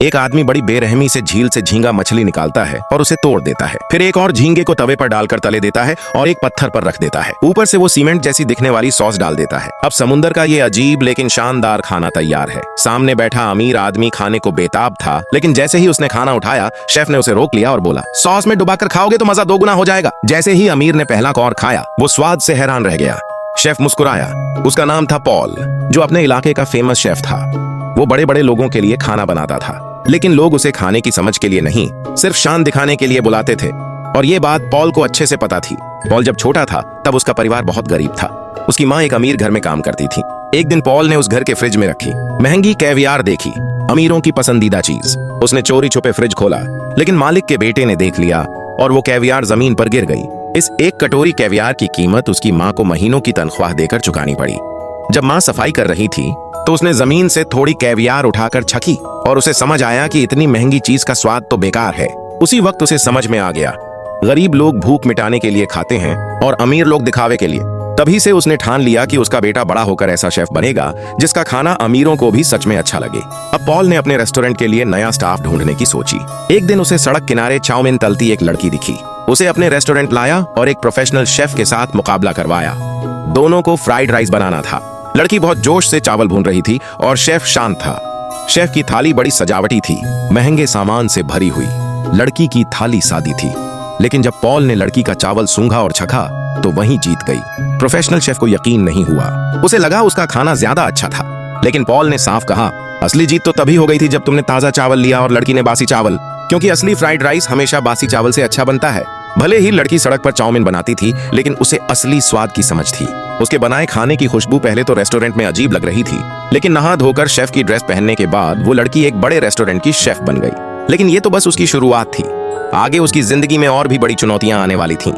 एक आदमी बड़ी बेरहमी से झील से झींगा मछली निकालता है और उसे तोड़ देता है। फिर एक और झींगे को तवे पर डालकर तले देता है और एक पत्थर पर रख देता है। ऊपर से वो सीमेंट जैसी दिखने वाली सॉस डाल देता है। अब समुद्र का ये अजीब लेकिन शानदार खाना तैयार है। सामने बैठा अमीर आदमी खाने को बेताब था, लेकिन जैसे ही उसने खाना उठाया, शेफ ने उसे रोक लिया और बोला, सॉस में डुबाकर खाओगे तो मजा दोगुना हो जाएगा। जैसे ही अमीर ने पहला कौर खाया, वो स्वाद से हैरान रह गया। शेफ मुस्कुराया। उसका नाम था पॉल, जो अपने इलाके का फेमस शेफ था। वो बड़े बड़े लोगों के लिए खाना बनाता था, लेकिन लोग उसे खाने की समझ के लिए नहीं, सिर्फ शान दिखाने के लिए बुलाते थे। और ये बात पॉल को अच्छे से पता थी। पॉल जब छोटा था तब उसका परिवार बहुत गरीब था। उसकी माँ एक अमीर घर में काम करती थी। एक दिन पॉल ने उस घर के फ्रिज में रखी महंगी कैवियार देखी, अमीरों की पसंदीदा चीज। उसने चोरी छुपे फ्रिज खोला, लेकिन मालिक के बेटे ने देख लिया और वो कैवियार जमीन पर गिर गई। इस एक कटोरी कैवियार की कीमत उसकी माँ को महीनों की तनख्वाह देकर चुकानी पड़ी। जब माँ सफाई कर रही थी तो उसने जमीन से थोड़ी कैवियार उठाकर छकी और उसे समझ आया कि इतनी महंगी चीज का स्वाद तो बेकार है। उसी वक्त उसे समझ में आ गया, गरीब लोग भूख मिटाने के लिए खाते हैं और अमीर लोग दिखावे के लिए। तभी से उसने ठान लिया कि उसका बेटा बड़ा होकर ऐसा शेफ बनेगा जिसका खाना अमीरों को भी सच में अच्छा लगे। अब पॉल ने अपने रेस्टोरेंट के लिए नया स्टाफ ढूंढने की सोची। एक दिन उसे सड़क किनारे चाउमीन तलती एक लड़की दिखी। उसे अपने रेस्टोरेंट लाया और एक प्रोफेशनल शेफ के साथ मुकाबला करवाया। दोनों को फ्राइड राइस बनाना था। लड़की बहुत जोश से चावल भून रही थी और शेफ शांत था। शेफ की थाली बड़ी सजावटी थी, महंगे सामान से भरी हुई। लड़की की थाली सादी थी, लेकिन जब पॉल ने लड़की का चावल सूंघा और चखा तो वहीं जीत गई। प्रोफेशनल शेफ को यकीन नहीं हुआ। उसे लगा उसका खाना ज्यादा अच्छा था, लेकिन पॉल ने साफ कहा, असली जीत तो तभी हो गई थी जब तुमने ताजा चावल लिया और लड़की ने बासी चावल, क्योंकि असली फ्राइड राइस हमेशा बासी चावल से अच्छा बनता है। भले ही लड़की सड़क पर चाउमीन बनाती थी, लेकिन उसे असली स्वाद की समझ थी। उसके बनाए खाने की खुशबू पहले तो रेस्टोरेंट में अजीब लग रही थी, लेकिन नहा धोकर शेफ की ड्रेस पहनने के बाद वो लड़की एक बड़े रेस्टोरेंट की शेफ बन गई। लेकिन ये तो बस उसकी शुरुआत थी। आगे उसकी जिंदगी में और भी बड़ी चुनौतियां आने वाली थीं।